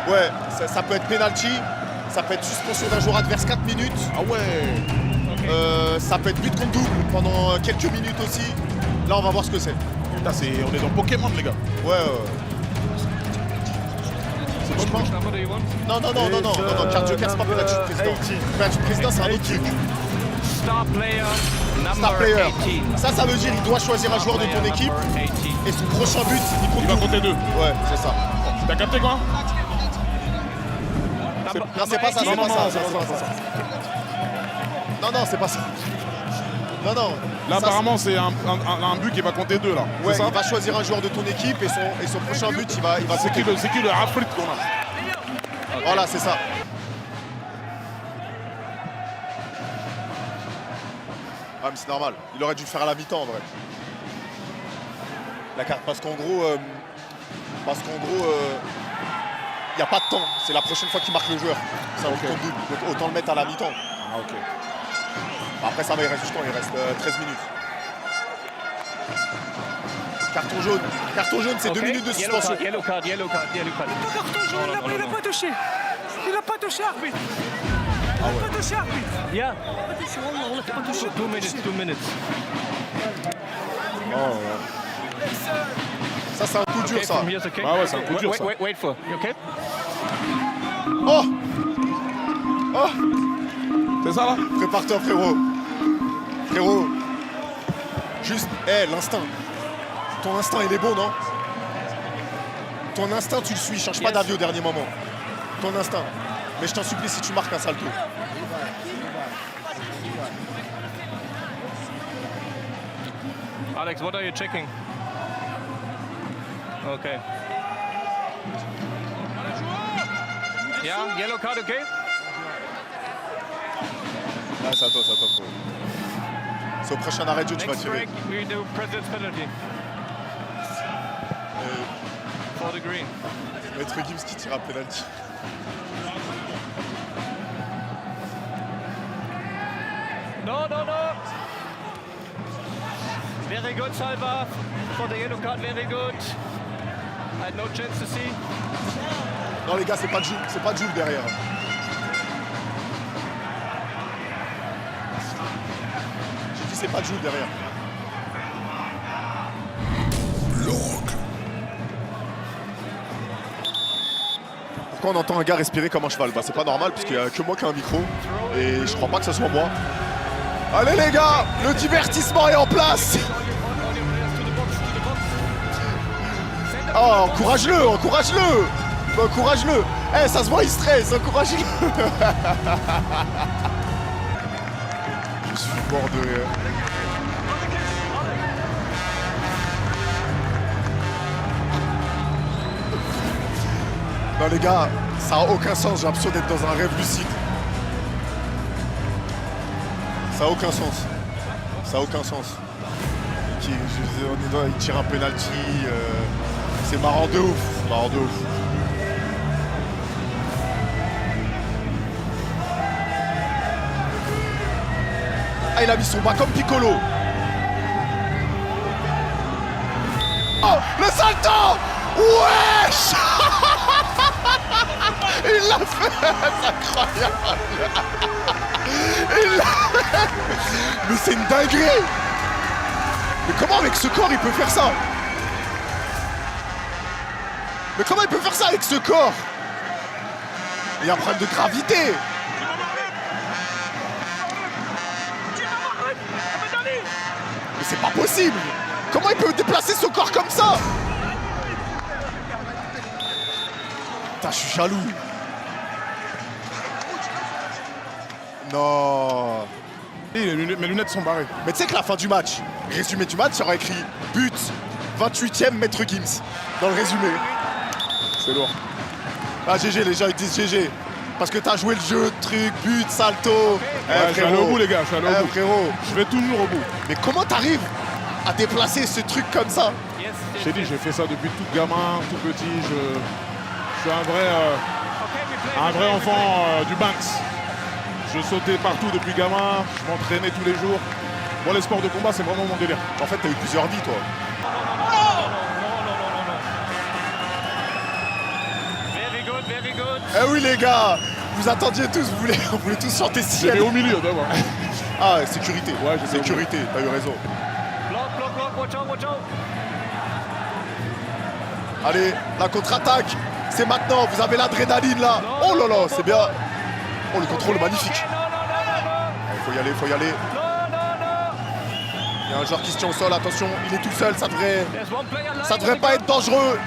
Ouais, ça peut être penalty, ça peut être suspension d'un joueur adverse 4 minutes, Ah ouais. ça peut être but contre double pendant quelques minutes aussi. Là, on va voir ce que c'est. Putain, on est dans Pokémon, les gars. Ouais. Which number do you want? Non, carte joker, c'est pas penalty du président. Penalty du président, c'est un autre truc. Star player number Star player. 18. Ça veut dire il doit choisir un joueur de ton équipe Number 18. et son prochain but, il compte Il va double. compter 2. Ouais, c'est ça. T'as capté quoi? Non, c'est pas ça, c'est pas ça. Non, c'est pas ça. Non. Là, Ça, apparemment, c'est un but qui va compter 2, là. Ouais, C'est ça? il va choisir un joueur de ton équipe et son prochain but, il va C'est qui le Afrit qu'on a? Voilà, c'est ça. Ah, mais c'est normal. Il aurait dû le faire à la mi-temps, en vrai. La carte, parce qu'en gros, il n'y a pas de temps. C'est la prochaine fois qu'il marque le joueur. C'est un but contre double. Donc autant le mettre à la mi-temps. Ah, ok. Après, ça va, il reste du temps. Il reste 13 minutes. Carton jaune. Carton jaune, c'est 2 minutes de suspension. Yellow card. Carton jaune, là, il n'a pas touché. Il n'a pas touché, arbitre. Il n'a pas touché, arbitre. Yeah. On n'a pas touché. 2 minutes. Ça, c'est un coup dur, Okay, ça. from here's okay. Ah ouais, c'est un coup dur, ça. Wait for. You okay? Oh, C'est ça, là? prépare-toi, frérot. Frérot. Juste, l'instinct. Ton instinct, il est beau, non? Ton instinct, tu le suis. Change pas Yes. d'avis au dernier moment. Ton instinct. Mais je t'en supplie, si tu marques un salto. Alex, what are you checking? Okay. Yeah, yellow card, okay? Ah, c'est à toi, frérot. C'est au prochain arrêt de jeu, tu vas Next tirer. break, we do president's penalty. For the green. Maître Gibbs qui tire à penalty. No. Very good, Salva. For the yellow card, very good. I had no chance to see. Non, les gars, c'est pas Jules derrière. J'ai dit, c'est pas Jules derrière. Pourquoi on entend un gars respirer comme un cheval? Bah, c'est pas normal, parce qu'il y a que moi qui ai un micro. Et je crois pas que ce soit moi. Allez, les gars, le divertissement est en place. Oh, encourage-le. Eh, ça se voit, il stresse, encourage-le. mort de rire. Non les gars, ça a aucun sens, j'ai l'impression d'être dans un rêve lucide. Ça a aucun sens. Ça a aucun sens. Il tire un penalty. C'est marrant de ouf. C'est marrant de ouf. Ah, il a mis son bas comme Piccolo. Oh, le salto. Wesh. Il l'a fait. C'est incroyable. Il l'a fait. Mais c'est une dinguerie. Mais comment avec ce corps il peut faire ça? Mais comment il peut faire ça avec ce corps? Il y a un problème de gravité. Mais c'est pas possible. Comment il peut déplacer ce corps comme ça? Putain, je suis jaloux. Non. Mes lunettes sont barrées. Mais tu sais que la fin du match, résumé du match, ça aura écrit but 28e Maître Gims dans le résumé. C'est lourd. Ah GG, les gens ils disent GG. Parce que t'as joué le jeu, truc, but, salto. Je suis allé au bout les gars, je suis allé au bout. Frérot. Je vais toujours au bout. Mais comment t'arrives à déplacer ce truc comme ça? J'ai dit, j'ai fait ça depuis tout gamin, tout petit. Je suis un vrai enfant du Banks. Je sautais partout depuis gamin, je m'entraînais tous les jours. Bon, les sports de combat, c'est vraiment mon délire. En fait, t'as eu plusieurs vies, toi. Very good, very good. Eh oui, les gars, vous attendiez tous, on voulait tous chanter J'étais ciel. au milieu d'abord. Ah, sécurité. Ouais, j'étais au sécurité, t'as eu raison. Block, block, block, watch out, watch out. Allez, la contre-attaque, c'est maintenant, vous avez l'adrénaline là. Oh là là, c'est bien. Oh, le contrôle magnifique. Il faut y aller, il faut y aller. Il y a un joueur qui se tient au sol, attention, il est tout seul, ça devrait pas être dangereux.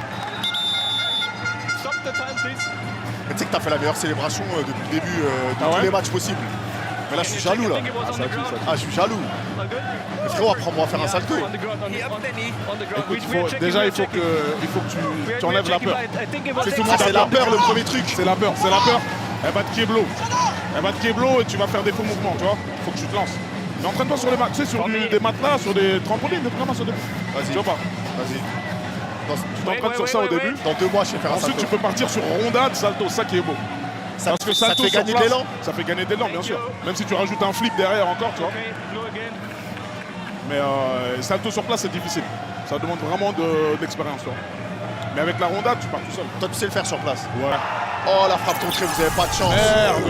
Stop the time, please. Mais tu sais que t'as fait la meilleure célébration depuis le début de Ah tous ouais les matchs possibles. Mais là, je suis jaloux là. Ah, je suis jaloux. Mais frérot, apprends-moi à faire un salto. Écoute, déjà, il faut que tu enlèves la peur. C'est tout le Ah, monde c'est a la peur. peur, le premier truc. C'est la peur, c'est la peur. Elle va te keblo. Elle va te keblo et tu vas faire des faux mouvements, tu vois. Il faut que tu te lances. Mais entraîne-toi sur des matelas, sur des trampolines, vraiment sur des... Vas-y. Tu vois pas. Vas-y. Tu t'entraînes sur ça au début. Dans 2 mois, je vais faire un Ensuite, salto. tu peux partir sur rondade, salto, ça qui est beau. Ça Parce que ça te salto fait sur gagner de place, l'élan. ça fait gagner de l'élan, bien sûr. Même si tu rajoutes un flip derrière encore, tu vois. Okay, blow again. Mais salto sur place, c'est difficile. Ça demande vraiment de l'expérience, tu vois. Mais avec la rondade, tu pars tout seul. Toi, tu sais le faire sur place. Ouais. Oh, la frappe contrée, vous avez pas de chance. Merde.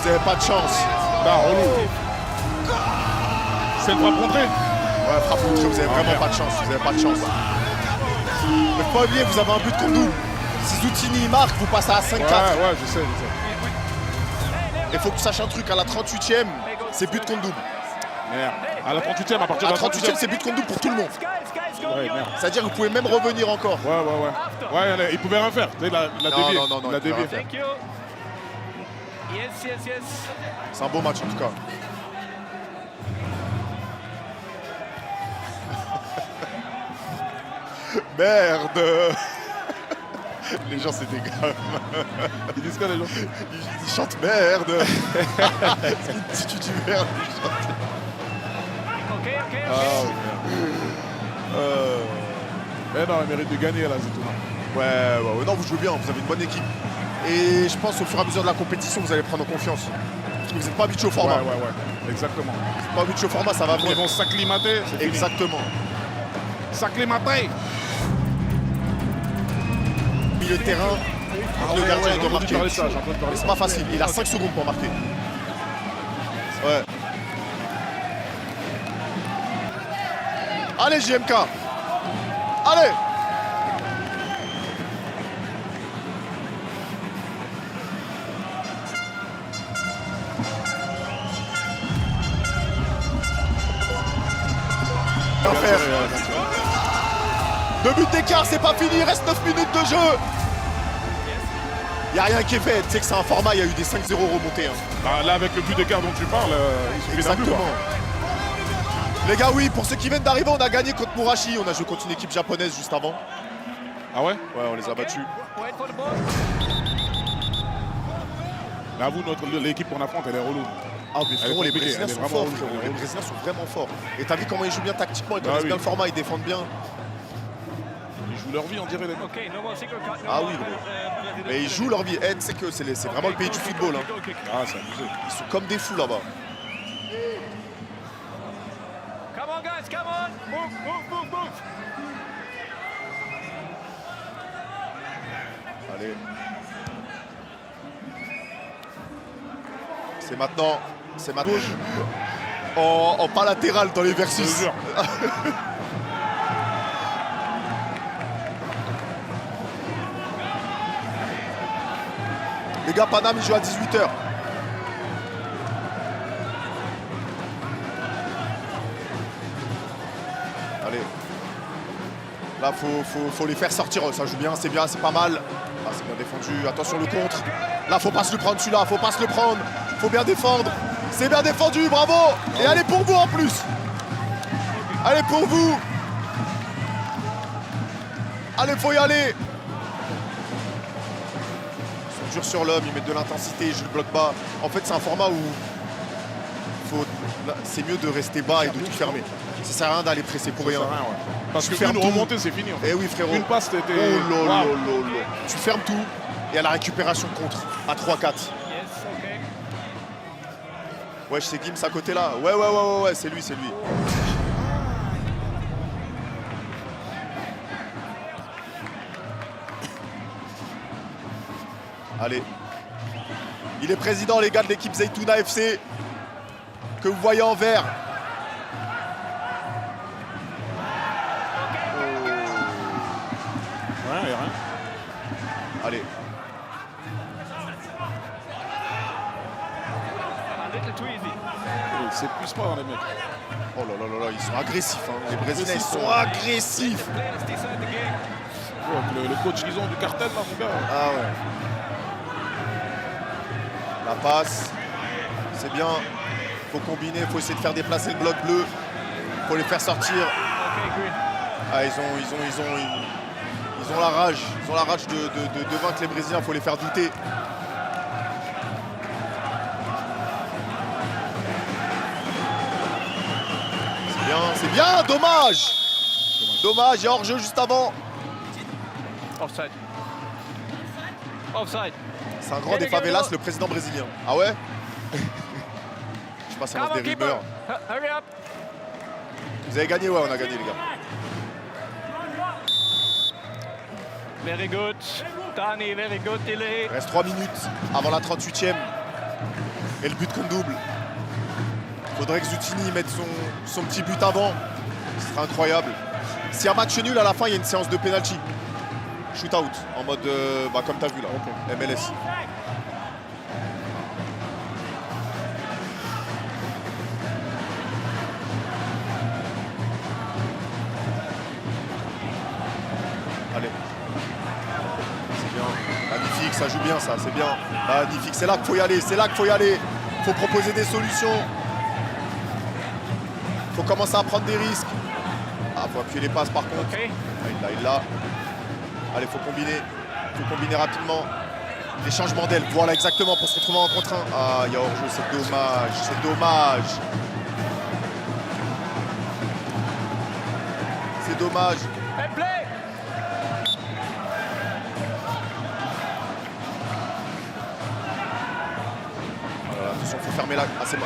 Vous avez pas de chance. Bah, relou. C'est le frappe contrée. Ouais, frappe contrée, vous avez vraiment pas de chance. Vous avez pas de chance. Mais faut pas oublier, vous avez un but contre double. Si Zoutini marque, vous passez à 5-4. Ouais, je sais. Il faut que tu saches un truc, à la 38e, c'est but contre double. Merde. À la 38e, à partir À de la la 38e, c'est but contre double pour tout le monde. Guys, go, Ouais, yo. merde. C'est-à-dire que vous pouvez même revenir encore. Ouais. Ouais, il pouvait rien faire. Tu sais, il a dévié. non, Il a il pouvait dévié. rien faire. Thank you. Yes. C'est un beau match en tout cas. Merde. Les gens c'est des gars. Ils disent quoi, les gens? Ils chantent merde. Si tu dis merde, ils chantent. Okay. Mais non, elle mérite de gagner, là, c'est tout. Ouais, non, vous jouez bien, vous avez une bonne équipe. Et je pense au fur et à mesure de la compétition, vous allez prendre confiance. Parce que vous n'êtes pas habitué au format. Ouais. Exactement. Vous n'êtes pas habitué au format, ça va Ils venir. vont s'acclimater. c'est fini. Exactement. S'acclimater. Milieu de terrain, le gardien il doit marquer. Mais C'est pas facile, il a 5 secondes pour marquer. Ouais. Allez JMK. Allez. Faire. 2 buts d'écart, c'est pas fini, il reste 9 minutes de jeu. Il n'y a rien qui est fait. Tu sais que c'est un format, il y a eu des 5-0 remontés. Hein. Bah, là, avec le but d'écart dont tu parles, il suffit d'un but. Exactement. Les gars, oui, pour ceux qui viennent d'arriver, on a gagné contre Murashi. On a joué contre une équipe japonaise juste avant. Ah ouais? Ouais, on les a battus. Wait for the ball. Là, vous, l'équipe qu'on affronte, elle est relou. Ah mais frérot, les compliquée, Brésiliens elle est sont vraiment forts, relou, frérot. elle est Les relou. Brésiliens sont vraiment forts. Et t'as vu comment ils jouent bien tactiquement, ils Ah connaissent oui. bien le format, ils défendent bien. Ils jouent leur vie, on dirait les mecs. Okay, no more single cut. No Ah more oui, gros. Brazilian. Mais ils jouent leur vie. Eh, tu sais que c'est vraiment le pays du football. Hein. Goal kick. Ah, c'est abusé. Ils sont comme des fous là-bas. Come on, guys, come on. Move, move, move, move. Allez. C'est maintenant. C'est maintenant. En pas latéral dans les Je te versus. jure. Les gars, Paname, ils jouent à 18h. Allez. Là, faut les faire sortir. Ça joue bien, c'est pas mal. Ah, c'est bien défendu. Attention le contre. Là, faut pas se le prendre celui-là. Faut pas se le prendre. Faut bien défendre. C'est bien défendu, bravo. Et allez pour vous en plus. Allez pour vous. Allez, faut y aller. Ils sont durs sur l'homme, ils mettent de l'intensité, ils jouent le bloc bas. En fait, c'est un format où c'est mieux de rester bas et de tout fermer. Ça sert à rien d'aller presser pour rien. Ça sert à rien, ouais. Parce Tu que fermes une tout. remontée, c'est fini. En fait. Eh oui, frérot. Une passe, t'étais. Oh là là Waouh. là là. Tu fermes tout et à la récupération contre à 3-4. Yes, okay. Ouais, c'est Gims à côté là. Ouais, c'est lui, c'est lui. Allez. Il est président, les gars de l'équipe Zaytouna FC, que vous voyez en vert. Ouais, y a rien. Allez. A little too easy. Ils s'épuisent pas, les mecs. Oh là là là là, ils sont agressifs. Hein. Les Brésiliens, ils sont agressifs. Players decide the game. Ouais, le coach, disons, du cartel, là, mon gars. Ah ouais. La passe. C'est bien. Faut combiner, faut essayer de faire déplacer le bloc bleu. Faut les faire sortir. Okay, green. Ah, ils ont la rage. Ils ont la rage de vaincre les Brésiliens. Faut les faire douter. C'est bien, dommage. Dommage, il y a hors-jeu juste avant. Offside. Offside. C'est un grand des favelas, le président brésilien. Ah ouais. Je sais pas si on Come lance on, des keeper. rumeurs. Hurry up. Vous avez gagné? Ouais, on a gagné, les gars. Very good. Tani, very good delay. Il reste 3 minutes avant la 38e. Et le but contre double. Faudrait que Zoutini mette son petit but avant. Ce serait incroyable. Si un match nul à la fin, il y a une séance de penalty. Shootout, en mode, comme tu as vu là, MLS. Allez. C'est bien. Magnifique, ça joue bien ça, c'est bien. Magnifique, c'est là qu'il faut y aller, c'est là qu'il faut y aller. Faut proposer des solutions. Faut commencer à prendre des risques. Ah, faut appuyer les passes par contre. Okay. Il l'a. Allez, faut combiner. Faut combiner rapidement. Les changements d'aile, voilà exactement pour se retrouver en contre 1. Ah, il y a hors-jeu, c'est dommage, c'est dommage. C'est dommage. And play. Attention, faut fermer là. Ah, c'est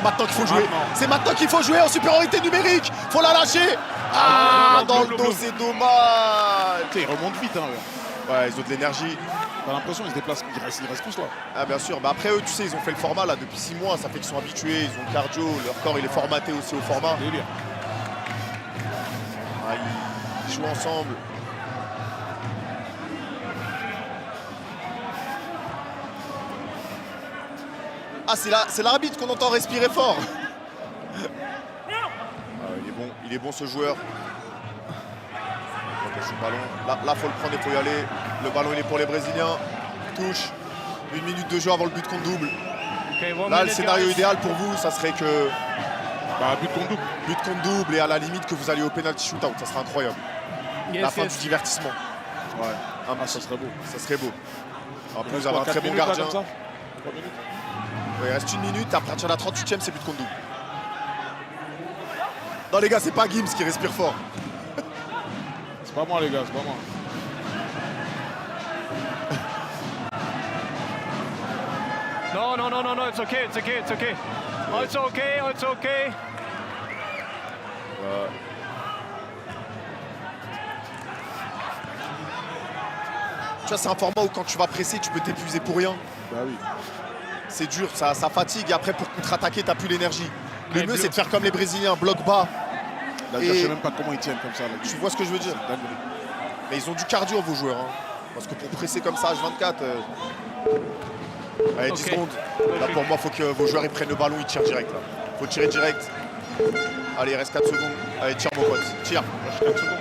maintenant qu'il faut jouer. Maintenant. C'est maintenant qu'il faut jouer en supériorité numérique. Faut la lâcher. Ah, dans le dos, c'est dommage. Tu sais, ils remontent vite, hein. eux. Ouais, ils ont de l'énergie. T'as l'impression qu'ils se déplacent, ils restent tous là. Ah, bien sûr. Bah, après, eux, tu sais, ils ont fait le format là depuis 6 mois. Ça fait qu'ils sont habitués. Ils ont le cardio. Leur corps, il est formaté aussi au format. Délire. Ah, ils jouent ensemble. Ah, c'est l'arbitre qu'on entend respirer fort. Ah, il est bon ce joueur. Ok, le ballon. Là, faut le prendre et faut y aller. Le ballon, il est pour les Brésiliens. touche. 1 minute de jeu avant le but contre double. Okay, 1 Là, le minute, scénario guys. idéal pour vous, ça serait que Bah, but contre double. but contre double et à la limite que vous alliez au penalty shootout. Ça serait incroyable. Yes, La fin yes. du divertissement. Ouais. Un Ah, ça serait beau. Ça serait beau. En Il plus, reste vous avez un quoi, très 4 bon minutes, là, gardien. comme ça 3 minutes. Ouais, il reste 1 minute, à partir de la 38e, c'est but contre double. Non les gars, c'est pas Gims qui respire fort. C'est pas moi, les gars, c'est pas moi. No, no, no, no, no, it's okay, it's okay, it's okay. Oh, it's okay, oh, it's okay. Tu vois, c'est un format où quand tu vas presser, tu peux t'épuiser pour rien. Bah oui. C'est dur, ça fatigue et après pour contre-attaquer, t'as plus l'énergie. Le Mais mieux Blue- c'est de faire comme les Brésiliens, bloc bas. Là, Et- je sais même pas comment ils tiennent comme ça. Là. Tu vois ce que je veux dire? Dinguerie. Mais ils ont du cardio vos joueurs. Hein. Parce que pour presser comme ça H24, allez 10 Ok. secondes. Là pour moi, faut que vos joueurs ils prennent le ballon, ils tirent direct. Là. Faut tirer direct. Allez, il reste 4 secondes. Allez, tire mon pote, tire. Lâche 4 secondes.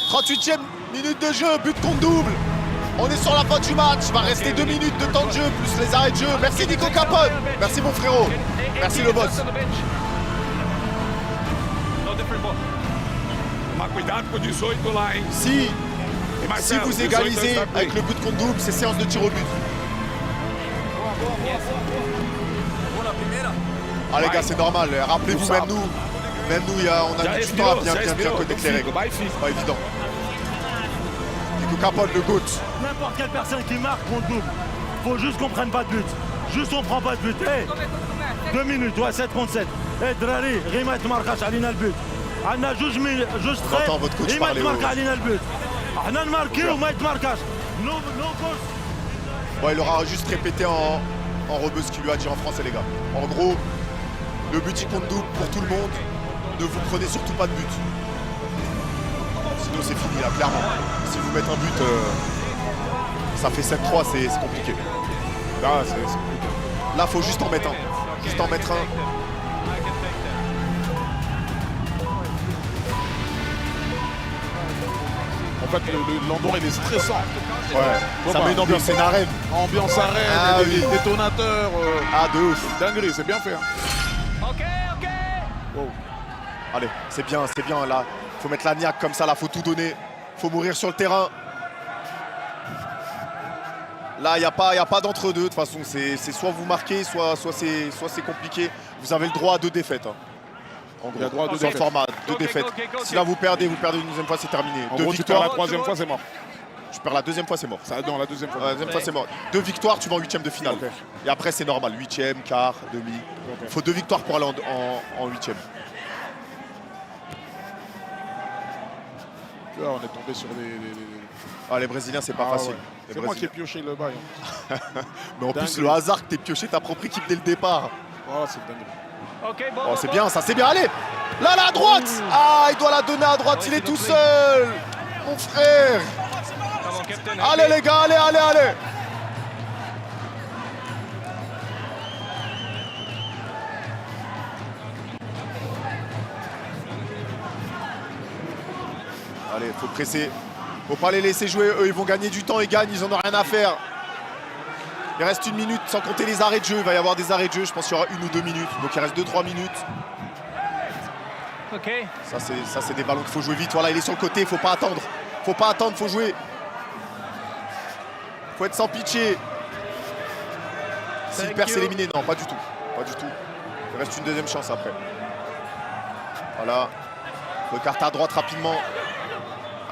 38e minute de jeu, but contre double. On est sur la fin du match, il va rester 2 minutes de temps de jeu, plus les arrêts de jeu. Merci Nico Capone, merci mon frérot, merci le boss. No different ball. Mas cuidado com o 18 lá, hein? Si E Marcelo, vous 18 égalisez está bem. avec le but contre double, c'est séance de tir au but. Ah les gars, c'est normal, rappelez-vous, même nous, on a Já mis du temps à respirou, bien já respirou. faire Não connecter les fica, règles. vai e fica. C'est pas évident. Nico Capone, le GOAT. N'importe quelle personne qui marque, on le double. Faut juste qu'on prenne pas de but. Juste on prend pas de but. Hey, 2 minutes, ouais, 7 contre 7. Hey, Drari, Rima تماركاش علينا البيت. عندنا جوج On entend votre coach ريما parler تمارك au- علينا البيت. احنا نماركيو وما يتماركاش. No goals. Bon, il aura juste répété en rebeu ce qu'il lui a dit en français, les gars. En gros, le but il compte double pour tout le monde. Ne vous prenez surtout pas de but. Sinon, c'est fini, là, clairement. Si vous mettez un but, ça fait 7-3, c'est compliqué. Là, c'est compliqué. Là, faut juste en mettre un. Juste en mettre un. En fait, l'endroit, il est stressant. Ouais. Bon, Ça bah, met une ambiance, c'est une arène. Ambiance arène, Ah des oui. détonateurs. Ah, de ouf. Dinguerie, c'est bien fait. Hein. Okay, okay. Wow. Allez, c'est bien, là. Faut mettre la niaque comme ça, là, faut tout donner. Faut mourir sur le terrain. Là, il n'y a pas d'entre-deux. De toute façon, c'est soit vous marquez, soit c'est compliqué. Vous avez le droit à 2 défaites. Hein. En Il a gros, droit à 2 sur le défaites. format, 2 Ok, défaites. ok, ok. Si là vous perdez une deuxième fois, c'est terminé. En 2 gros, tu perds la victoires, 3e fois, c'est mort. tu perds la 2e fois, c'est mort. Ça, non, la 2e fois. La 2e fois, c'est mort. 2 victoires, tu vas en 8e de finale. Ok. Et après, c'est normal. 8e, quart, demi. Il faut 2 victoires pour aller en 8e. Tu vois, on est tombé sur des... Ah, les Brésiliens, c'est pas Ah, facile. ouais. Les C'est moi qui ai Brésiliens. pioché le bail. Hein. Mais en plus, Dingue. le hasard que t'aies pioché ta propre équipe dès le départ. Voilà, c'est dingue. Okay, ball. Oh, ball, c'est ball. bien, ça, c'est bien. Allez, là, à droite. Ah, il doit la donner à droite. Ouais, Il est c'est tout notre seul. Mon frère. Come on, captain. Allez, les gars, allez. Allez, faut presser. Faut pas les laisser jouer. Eux, ils vont gagner du temps. Ils gagnent. Ils en ont rien à faire. Il reste 1 minute sans compter les arrêts de jeu. Il va y avoir des arrêts de jeu. Je pense qu'il y aura 1 ou 2 minutes. Donc il reste 2-3 minutes. Okay. Ça, c'est des ballons qu'il faut jouer vite. Voilà, il est sur le côté. Faut pas attendre. Faut jouer. Faut être sans pitié. S'il Thank perd, c'est you. éliminé. Non, pas du tout. Pas du tout. Il reste une deuxième chance après. Voilà. Faut écarter à droite rapidement.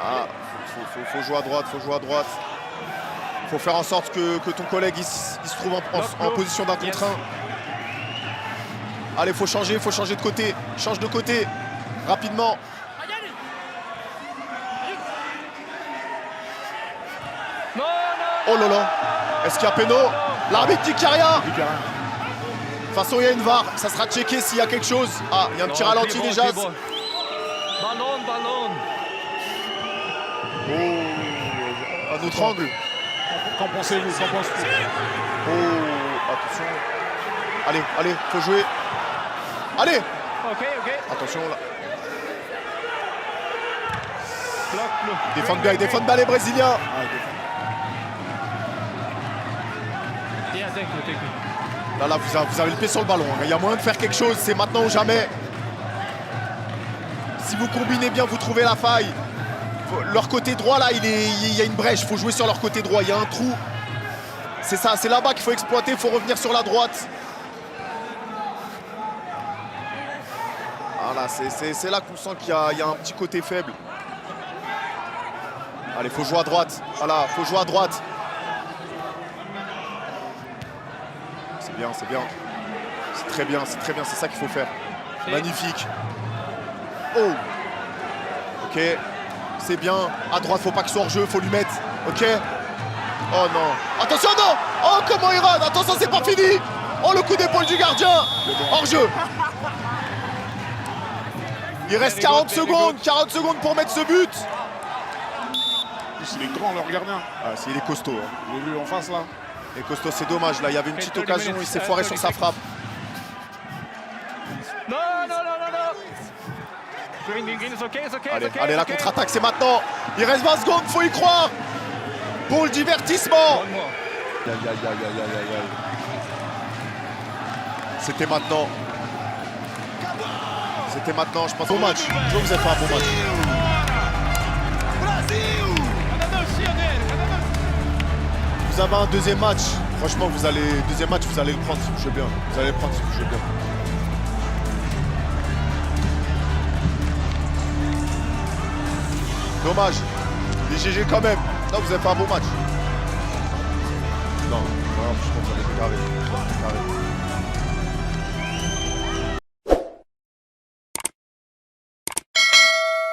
Ah, faut jouer à droite. Faut faire en sorte que ton collègue il se trouve en position d'un contre un. Allez, faut changer de côté. Change de côté. Rapidement. No, no. Oh là là. Est-ce qu'il y a péno? L'arbitre dit qu'il n'y a rien. Il dit rien. De toute façon, il y a une VAR. Ça sera checké s'il y a quelque chose. Ah, il y a un petit No, ralenti clear ball, déjà. clear ball. Ballon. Oh, un autre angle. Qu'en pensez-vous? Qu'en pensez-vous? Oh, attention. Allez, faut jouer. Allez. Okay. Attention là. Block, blue. Défendent bien les Brésiliens. Ah, il défend. thank you. Là, vous avez le pied sur le ballon. Il y a moyen de faire quelque chose. C'est maintenant ou jamais. Si vous combinez bien, vous trouvez la faille. Leur côté droit, là, il y a une brèche. Il faut jouer sur leur côté droit. Il y a un trou. C'est ça, c'est là-bas qu'il faut exploiter. Il faut revenir sur la droite. Voilà, c'est là qu'on sent qu'il y a un petit côté faible. Allez, faut jouer à droite. Voilà, faut jouer à droite. C'est bien, c'est bien. C'est très bien, c'est très bien. C'est ça qu'il faut faire. Magnifique. Oh. Ok. C'est bien. À droite, faut pas qu'il soit hors jeu. Faut lui mettre. Ok. Oh non. Attention, non. Oh, comment il rate. Attention, c'est pas fini. Oh, le coup d'épaule du gardien. Hors jeu. Il reste 40 secondes. 40 secondes pour mettre ce but. Il est grand, leur gardien. Ah, il est costaud. Hein. Je l'ai vu en face là. Et costaud, c'est dommage. Là, il y avait une petite occasion. Il s'est foiré sur sa frappe. No. It's okay, it's okay, Allez, it's okay. allez, it's la okay. contre-attaque, c'est maintenant. Il reste 20 secondes, faut y croire. Pour le divertissement. One more. Aïe. C'était maintenant. C'était maintenant, je pense. Bon match. Je vois que vous avez fait un bon match. Vous avez un deuxième match. Franchement, deuxième match, vous allez le prendre si vous jouez bien. Vous allez le prendre si vous jouez bien. Dommage. Les GG quand même. Non, vous avez fait un bon match. Non, je pense que vous allez carré.